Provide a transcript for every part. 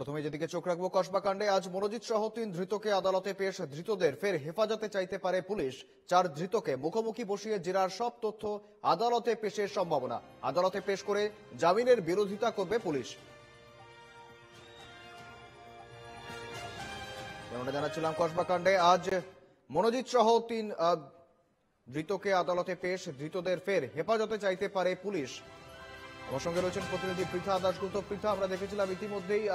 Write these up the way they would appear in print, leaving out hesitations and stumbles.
প্রথমে যেদিকে চোখ রাখবো কসবা কাণ্ডে, আজ মনোজিৎ সহ 3 ধৃতকে আদালতে পেশ। ধৃতদের ফের হেফাজতে চাইতে পারে পুলিশ। 4 ধৃতকে মুখোমুখি বসিয়ে জেরার সব তথ্য আদালতে পেশের সম্ভাবনা। আদালতে পেশ করে জামিনের বিরোধিতা করবে পুলিশ। যেমনটা জানাচ্ছিলাম, কসবা কাণ্ডে আজ মনোজিৎ সহ 3 ধৃতকে আদালতে পেশ। ধৃতদের ফের হেফাজতে চাইতে পারে পুলিশ। আমার সঙ্গে রয়েছেন প্রতিনিধি পৃথা দাশগুপ্ত। পৃথা, আমরা দেখেছিলাম ইতিমধ্যেই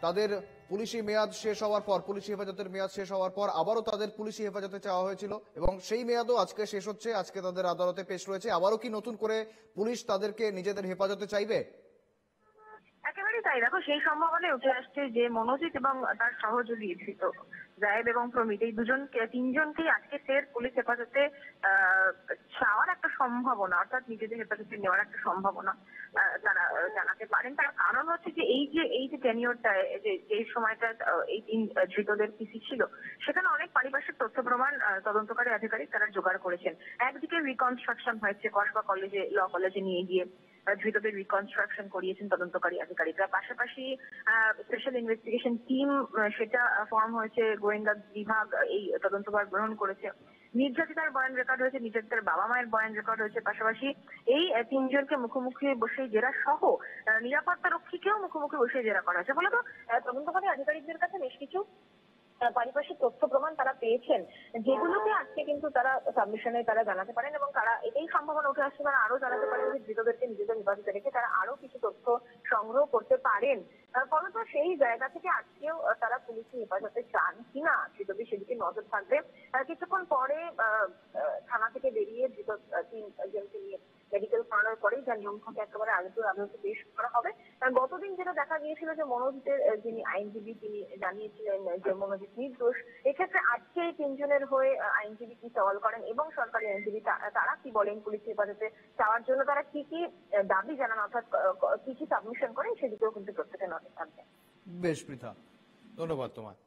তাদের পুলিশি মেয়াদ শেষ হওয়ার পর, পুলিশি হেফাজতের মেয়াদ শেষ হওয়ার পর আবারও তাদের পুলিশি হেফাজতে চাওয়া হয়েছিল এবং সেই মেয়াদও আজকে শেষ হচ্ছে। আজকে তাদের আদালতে পেশ রয়েছে। আবারও কি নতুন করে পুলিশ তাদেরকে নিজেদের হেফাজতে চাইবে? একেবারেই তাই। দেখো, সেই সম্ভাবনায় উঠে আসছে যে মনোজিৎ এবং তার সহযোগী ধৃত জায়েদ এবং প্রমিত, এই তিনজনকেই আজকে ফের পুলিশ হেফাজতে চাওয়ার একটা সম্ভাবনা, অর্থাৎ নিজেদের হেফাজতে নেওয়ার একটা সম্ভাবনা তারা জানাতে পারেন। তার কারণ হচ্ছে যে এই যে টেনিওরটা, যে সময়টা এই তিন ধৃতদের পিসি ছিল, সেখানে অনেক পারিপার্শ্বিক তথ্য প্রমাণ তদন্তকারী আধিকারিক তারা জোগাড় করেছেন। একদিকে রিকনস্ট্রাকশন হয়েছে কসবা কলেজে, ল কলেজে নিয়ে গিয়ে ধৃতদের রিকনস্ট্রাকশন করিয়েছেন তদন্তকারী আধিকারিকরা। পাশাপাশি স্পেশাল ইনভেস্টিগেশন টিম সেটা ফর্ম হয়েছে, গোয়েন্দা বিভাগ এই তদন্তভার গ্রহণ করেছে। নির্যাতিতার বয়ান রেকর্ড হয়েছে, নির্যাতিতার বাবা মায়ের বয়ান রেকর্ড হয়েছে। পাশাপাশি এই তিনজনকে মুখোমুখি বসে জেরা সহ নিরাপত্তা রক্ষীকেও মুখোমুখি বসে জেরা করা হয়েছে। ফলত তদন্তকারী আধিকারিকদের কাছে বেশ কিছু পারিপার্শ্বিক তথ্য প্রমাণ তারা পেয়েছেন, যেগুলোকে আজকে কিন্তু তারা সাবমিশনে তারা জানাতে পারেন এবং তারা এটাই সম্ভাবনা উঠে আসছে তারা আরো জানাতে পারেন যে ধৃতদেরকে নিজেদের হেফাজতে রেখে তারা আরো কিছু তথ্য সংগ্রহ করতে পারেন। ফলত সেই জায়গা থেকে আজকেও তারা পুলিশি হেফাজতে চান কিনা ধৃতদের সেদিকে নজর থাকবে। কিছুক্ষণ পরে থানা থেকে বেরিয়ে ধৃত তিনজনকে নিয়ে মেডিকেল করানোর পরেই যা নিয়ম থাকে একেবারে আদালতে পেশ করা হবে। গতদিন যেটা দেখা গিয়েছিল যে মনোজিতের যিনি আইনজীবী তিনি জানিয়েছিলেন যে মনোজিৎ নির্দোষ। এক্ষেত্রে আজকে এই তিনজনের হয়ে আইনজীবী কি সওয়াল করেন এবং সরকারি আইনজীবী তারা কি বলেন, পুলিশ হেফাজতে চাওয়ার জন্য তারা কি কি দাবি জানান, অর্থাৎ কি কি সাবমিশন করেন, সেদিকেও কিন্তু প্রত্যেকের নজর থাকবে। বেশ পৃথা, ধন্যবাদ তোমায়।